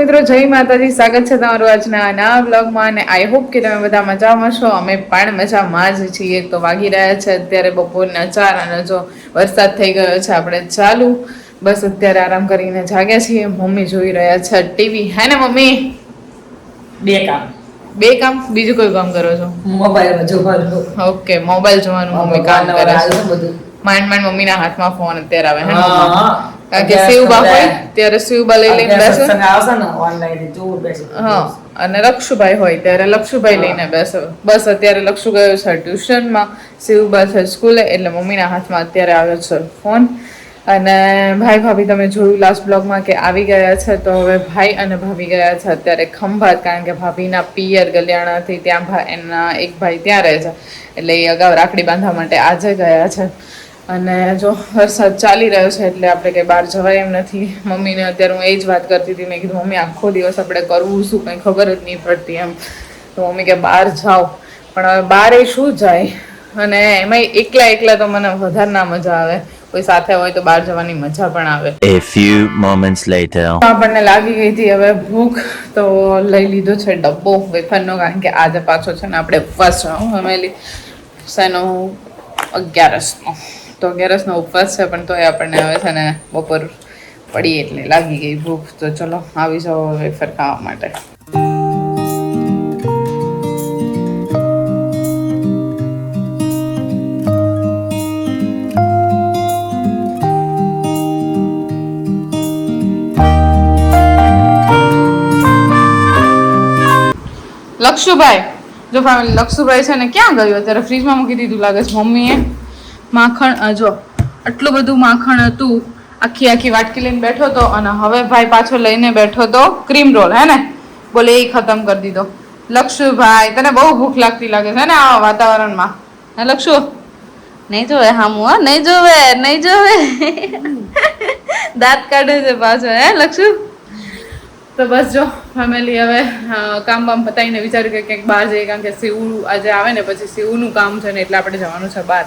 મિત્રો, જય માતાજી. સ્વાગત છે તમારું આજના નવા બ્લોગમાં અને આઈ હોપ કે તમે બધા મજામાં છો. અમે પણ મજામાં જ છીએ. તો વાગી રહ્યા છે અત્યારે બપોરના 4 અને જો વરસાદ થઈ ગયો છે આપણે ચાલુ. બસ અત્યારે આરામ કરીને જાગ્યા છીએ. મમ્મી જોઈ રહ્યા છે ટીવી. હે ને મમ્મી? બે કામ બીજું કોઈ કામ કરો છો? મોબાઈલ જોવાનું. ઓકે, મોબાઈલ જોવાનું મમ્મી કામ કરે છે. માંડ મમ્મીના હાથમાં ફોન અત્યારે આવે. હે કારણ કે શિવબા હોય ત્યારે શિવબા લઈ લઈને બેસે. હા, અને લક્ષુભાઈ હોય ત્યારે લક્ષુભાઈ લઈને બેસે. બસ અત્યારે લક્ષુ ગયો છે ટ્યુશનમાં, શિવબા છે સ્કૂલે, એટલે મમ્મીના હાથમાં અત્યારે આવ્યો છે ફોન. અને ભાઈ ભાભી તમે જોયું લાસ્ટ બ્લોગમાં કે આવી ગયા છે. તો હવે ભાઈ અને ભાભી ગયા છે અત્યારે ખંભાત, કારણ કે ભાભીના પિયર ગલિયાણાથી ત્યાં એના એક ભાઈ ત્યાં રહે છે, એટલે એ અગાઉ રાખડી બાંધવા માટે આજે ગયા છે. અને જો વરસાદ ચાલી રહ્યો છે એટલે આપણે કંઈ બહાર જવાય એમ નથી. મમ્મીને અત્યારે હું એ જ વાત કરતી હતી. મેં કીધું મમ્મી આખો દિવસ આપણે કરવું શું કંઈ ખબર જ નહીં પડતી એમ. તો મમ્મી કે બહાર જાઓ, પણ હવે બહાર એ શું જાય, અને એમાંય એકલા તો મને વધારે ના મજા આવે. કોઈ સાથે હોય તો બહાર જવાની મજા પણ આવે. A few moments later. આપણને લાગી ગઈ હતી હવે ભૂખ, તો લઈ લીધો છે ડબ્બો વેફરનો, કારણ કે આજે પાછો છે ને આપણે ઉપવાસ ફેમિલી શેનો 11નો. તો 11નો ઉપવાસ છે, પણ તોય આપણને હવે છે ને બપોર પડી એટલે લાગી ગઈ ભૂખ. તો ચલો આવી જાઓ વેફર ખાવા માટે. લક્ષુભાઈ, જો ફેમિલી લક્ષુભાઈ છે ને ક્યાં ગયો? અત્યારે ફ્રીજમાં મૂકી દીધું લાગે છે મમ્મીએ. માખણ, જો આટલું બધું માખણ હતું, આખી વાટકી લઈને બેઠો હતો. અને હવે ભાઈ પાછો લઈને બેઠો તો ક્રીમ રોલ. હે ને? બોલે એ ખતમ કરી દીધો. લક્ષુભાઈ, તને બહુ ભૂખ લાગતી લાગે છે ને આવા વાતાવરણમાં? હે લક્ષુ? નહીં જોવે હામું, હા નહીં જોવે દાંત કાઢે છે પાછો. હે લક્ષુ? તો બસ જો ફેમિલી, હવે કામ બામ પતાવીને વિચાર્યું કે ક્યાંક બહાર જઈએ, કારણ કે શિવ આજે આવે ને પછી શિવનું કામ છે ને એટલે આપણે જવાનું છે બહાર.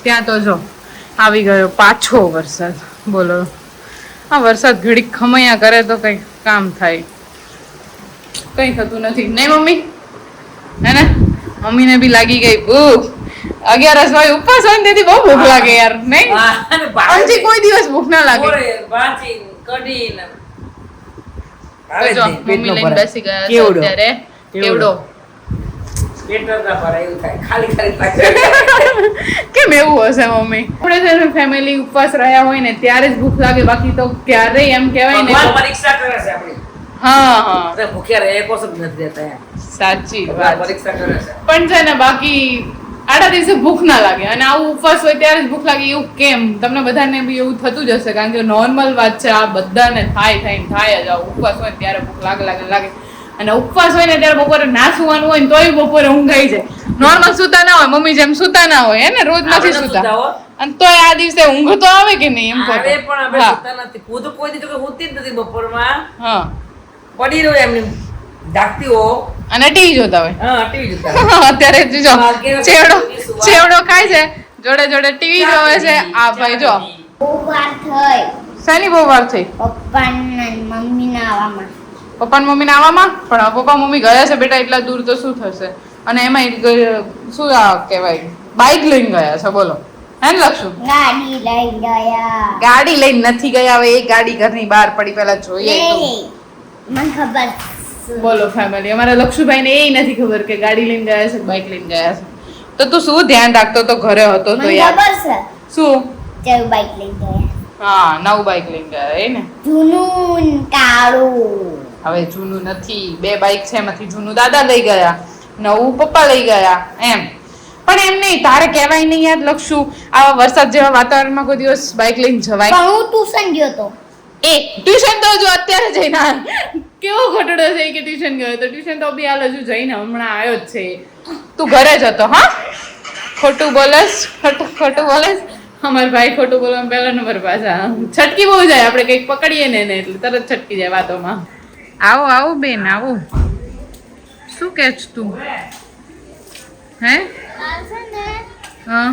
ત્યાં તો જો આવી ગયો પાછો વરસાદ. બોલો, આ વરસાદ ઘડીક ખમૈયા કરે તો કંઈક કામ થાય, કંઈ થતું નથી. નહીં મમ્મી? હે ને? મમ્મીને બી લાગી ગઈ ભૂખ. 11 વાગે ઉપવાસ હોય ને તેથી બહુ ભૂખ લાગે યાર. નહીં અંજી કોઈ દિવસ ભૂખ ના લાગે. જો મમ્મી લઈને બેસી ગયા છે અત્યારે. કેવડો કેમ એવું હશે મમ્મી? આપણે છે ને ફેમિલી ઉપવાસ રહ્યા હોય ને ત્યારે જ ભૂખ લાગે, બાકી તો ક્યારેય એમ કહેવાય ને. પરીક્ષા કરે છે આપણી. હા, ભૂખ્યા રહે કોસ જ નથી દેતા. સાચી વાત. પરીક્ષા કરે છે પણ છે ને બાકી આડા દિવસે ભૂખ ના લાગે, અને આવું ઉપવાસ હોય ત્યારે જ ભૂખ લાગે. એવું કેમ? તમને બધાને બી એવું થતું જ હશે, કારણ કે નોર્મલ વાત છે. આ બધાને થાય જ. આવું ઉપવાસ હોય ત્યારે ભૂખ લાગે. અને ઉપવાસ હોય ને ત્યારે બપોરે ના સુવાનું હોય ને તોય બપોરે ઊંઘ આવી જાય. નોર્મલ સુતા ના હોય, મમ્મી જેમ સુતા ના હોય, એને રોજ નથી સુતા, અને તોય આ દિવસે ઊંઘ તો આવે કે નહીં એમ કહો. પણ આપણે સુતા નથી. હું તો કોઈ દી તો હોતી જ નથી બપોરમાં. હા, પડી રહ્યો એમની જાગતી હો અને ટીવી જોતા હોય. હા, ટીવી જોતા. અત્યારે જો ચેવડો ખાય છે, જોડે ટીવી જોવે છે. આ ભાઈ જો શેની બહુ વાર થઈ? પપ્પા મમ્મી ના આવવામાં. પણ પપ્પા મમ્મી ગયા છે બેટા, એટલા દૂર તો શું થશે? અને એમાં શું કહેવાય, બાઇક લઈને ગયા છે. બોલો, હે ને લક્ષુ? ગાડી લઈને નથી ગયા. હવે એક ગાડી ઘરની બહાર પડી, પેલા જોઈએ મને ખબર. બોલો ફેમિલી, અમારા લક્ષુભાઈ ને એ નથી ખબર કે ગાડી લઈને ગયા છે, બાઇક લઈને ગયા છે. તો તું શું ધ્યાન રાખતો તો ઘરે હતો તો યાર? શું? બાઇક લઈને ગયા. હા, નવું બાઇક લઈને ગયા. એ ને જૂનું કાળું. હવે જૂનું નથી, 2 બાઇક છે, એમાંથી જૂનું દાદા લઈ ગયા, નવું પપ્પા લઈ ગયા એમ. પણ એમ નહીં, તારે કહેવાય નહીં યાર લક્ષુ, આવા વરસાદ જેવા વાતાવરણમાં કોઈ દિવસ બાઇક લઈને જવાય? પણ હું ટ્યુશન ગયો તો. એ ટ્યુશન તો જો અત્યારે જઈને કેવો ઘટડો છે કે ટ્યુશન ગયો તો. ટ્યુશન તો બી હાલ હજુ જઈને હમણાં આવ્યો જ છે. તું ઘરે જ હતો? હા, ખોટું બોલેસ. અમાર ભાઈ ખોટું બોલવામાં પહેલા નંબર પાછા. છટકી બહુ જાય, આપણે કંઈક પકડીએ ને એટલે તરત છટકી જાય વાતોમાં. આવો બેન, આવો. શું કે છે તું? હે? હા,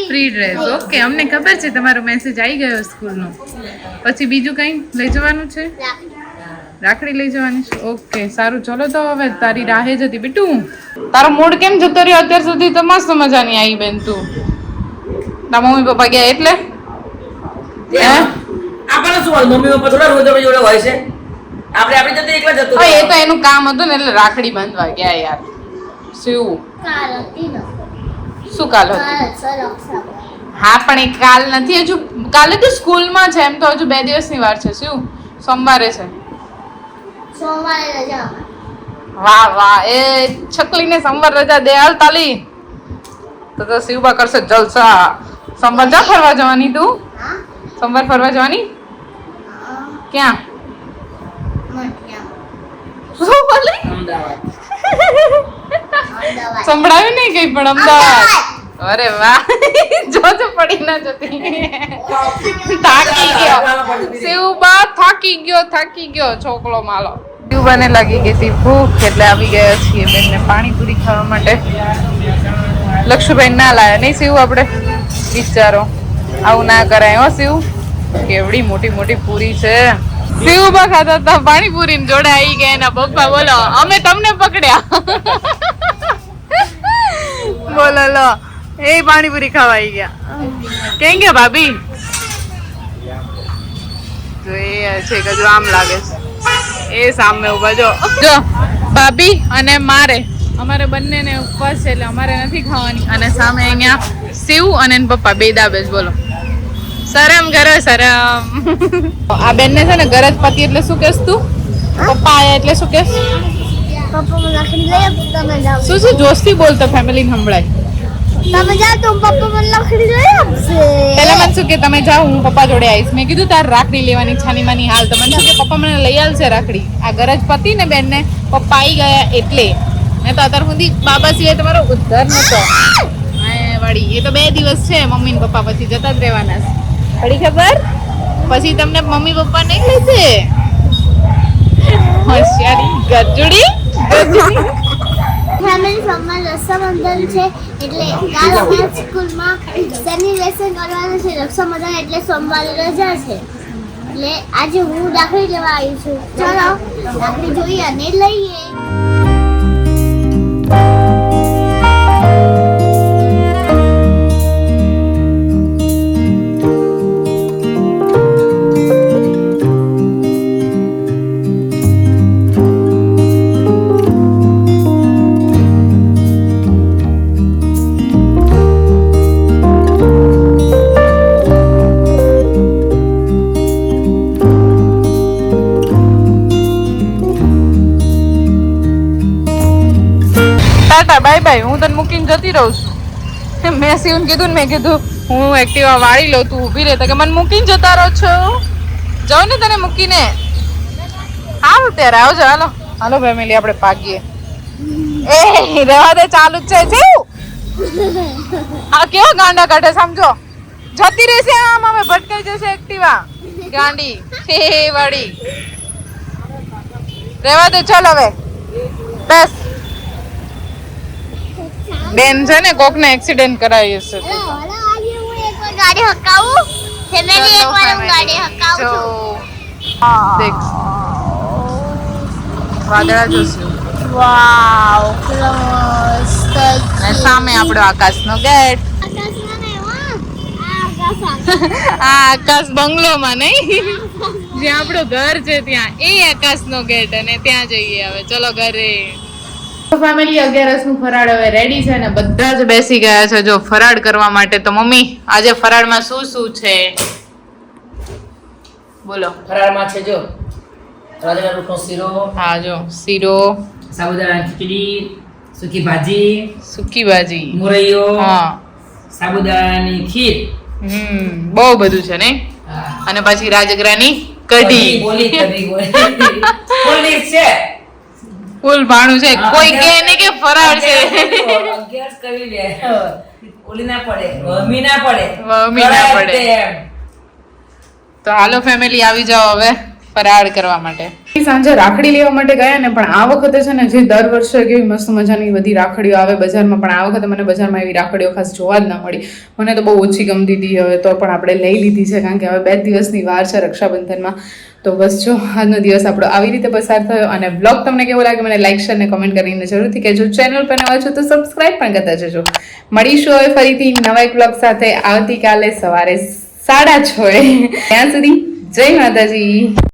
ફ્રી ડ્રેસ. ઓકે, અમને ખબર છે તમારો મેસેજ આવી ગયો સ્કૂલનો. પછી બીજું કંઈ લઈ જવાનું છે? રાખડી લઈ જવાની છે? ઓકે સારું, ચલો તો હવે તારી રાહે જ હતી બીટુ. તારો મૂડ કેમ જતો રહ્યો અત્યાર સુધી? તો મસ્ત મજાની આવી બેન તું. તારા મમ્મી પપ્પા ગયા એટલે આપણને શું હોય, મમ્મી પપ્પા થોડા રોજ આપણી જોડે હોય છે. આપણે આપણી જતે એકલા જતું એ તો એનું કામ હતું ને એટલે રાખડી બાંધવા ગયા યાર. શું કાલ હતી ને શું કાલ હતું? કાલ છે રક્ષાબંધન. હા પણ એ કાલ નથી, હજુ કાલે તો સ્કૂલમાં છે. એમ તો હજુ 2 દિવસની વાર છે. શું સોમવારે છે? સોમવારે રજા. વાહ વાહ, એ છકલીને સોમવાર રજા દે હાલ તાલી. તો શિવબા કરશે જલસા. સોમવાર જા ફરવા જવાની તું? હા સોમવાર ફરવા જવાની? ક્યાં? મઠિયા શું બોલે? અમદાવાદ. અમદાવાદ. સંભળાયું નહીં કઈ પણ અમદાવાદ. અરે વાહ, જોજો પડી ના જતી. થાકી ગયો શિવબા, થાકી ગયો છોકલો માલો. શિવબાને લાગી ગઈ હતી ભૂખ એટલે આવી ગયા છીએ બેનને પાણીપુરી ખાવા માટે. લક્ષુભાઈ ના લાયા નહીં શિવ? આપણે વિચારો આવું ના કરાય હો શિવ. કેવડી મોટી મોટી પૂરી છે. શિવબા ખાતા હતા પાણીપુરી જોડે આવી ગયા એના પપ્પા. બોલો અમે તમને પકડ્યા. બોલો લો, એ પાણીપુરી ખાવા આવી ગયા. કેમ ગયા ભાભી? તો એ છે કે જો આમ લાગે છે એ સામે ઉભા જો ભાભી અને અમારે બંનેને ઉપવાસ છે એટલે અમારે નથી ખાવાની. અને સામે અહીંયા શિવ અને એના પપ્પા બે દાબે છે. બોલો શરમ કરો શરમ. આ બેનને છે ને ગરજ પતિ એટલે શું કેસ તું? પપ્પા આયા એટલે શું કેસ? પપ્પા મને લખડી લઈ આપ, તમે જાઓ. શું જોસ્તી બોલતો ફેમિલીને સંભળાય. તમે જાઓ તો પપ્પા મને લખડી લઈ આપશે. પેલા મને શું કે તમે જાઓ હું પપ્પા જોડે આવીશ. મેં કીધું તાર રાખડી લેવાની છાની માની હાલ. તો મને શું કે પપ્પા મને લઈ આવશે રાખડી. આ ગરજ પતિ ને બેન ને પપ્પા આવી ગયા એટલે. ને તો અત્યાર સુધી બાબા સિવાય તમારો ઉદ્ધાર નતો. વળી એ તો 2 દિવસ છે, મમ્મી ને પપ્પા પછી જતા જ રહેવાના છે. પડી ખબર? પછી તમને મમ્મી પપ્પા નહીં લેશે. હોશિયારી ગજુડી. ફેમિલી સોમવાર રક્ષાબંધન છે એટલે કાલ અમારા સ્કૂલમાં સેલિબ્રેશન કરવાનું છે. રક્ષાબંધન એટલે સોમવારે રજા છે એટલે આજે હું રાખડી લેવા આવી છું. ચલો રાખડી જોઈએ અને લઈએ. બાય બાય, હું તને મૂકીને જતી રહું છું. મેં શિવને કીધું ને, મેં કીધું હું એક્ટિવા વાળી લઉં, તું ઊભી રહેતા કે મને મૂકીને જતા રહો છો. જાઉં ને તને મૂકીને? આવ ત્યારે આવજો. હાલો ફેમિલી આપણે ભાગીએ. એ રહેવા દે, ચાલુ જ છે. આ કેવો ગાંડા કાઢે સમજો. જતી રહેશે આમ, અમે ભટકાઈ જશે એક્ટિવા ગાંડી હે વાળી. રહેવા દે, ચાલ હવે બસ. બેન છે ને કોક ને એક્સિડન્ટ કરાવી હશે. ગાડી હકાવું ફેમિલી, એકવાર હું ગાડી હકાવું છું. દેખ વાદળા જોશું. વાવ મસ્ત. અને સામે આપણો આકાશનો ગેટ. આ આકાશ બંગલોમાં નહીં, જ્યાં આપણું ઘર છે ત્યાં એ આકાશનો ગેટ. અને ત્યાં જઈએ હવે. ચલો ઘરે. ફેમિલી 11 નું ફરાળ હવે રેડી છે ને બધા જ બેસી ગયા છે જો ફરાળ કરવા માટે. તો મમ્મી આજે ફરાળમાં શું શું છે બોલો? ફરાળમાં છે જો રાજગરા રોટનો શીરો, હા જો શીરો, સાબુદાણા ખીચડી, સૂકી ભાજી, સૂકી ભાજી, મુરૈયો, હા, સાબુદાણાની ખીર. બહુ બધું છે ને. અને પછી રાજગરાની કઢી. બોલી છે ફૂલ ભાણું છે. કોઈ કે ને કે ફરાળ છે. 11 કરી લે. ઓલી ના પડે, વમી ના પડે. તો હાલો ફેમિલી આવી જાઓ હવે ફરાળ કરવા માટે. સાંજે રાખડી લેવા માટે ગયા ને, પણ આ વખતે છે ને જે દર વર્ષે કેવી મસ્ત મજાની બધી રાખડીઓ આવે બજારમાં, પણ આ વખતે મને બજારમાં એવી રાખડીઓ ખાસ જોવા જ ના મળી. મને તો બહુ ઓછી ગમતી હતી. હવે તો પણ આપણે લઈ લીધી છે કારણ કે હવે 2 દિવસની વાર છે રક્ષાબંધનમાં. તો બસ જો આજનો દિવસ આપણો આવી રીતે પસાર થયો અને બ્લોગ તમને કેવો લાગે મને લાઈક શેર અને કમેન્ટ કરીને જરૂરથી કહેજો. ચેનલ પર નવા છો તો સબસ્ક્રાઇબ પણ કરતા જજો. મળીશું હવે ફરીથી નવા એક બ્લોગ સાથે આવતીકાલે સવારે 6:30. ત્યાં સુધી જય માતાજી.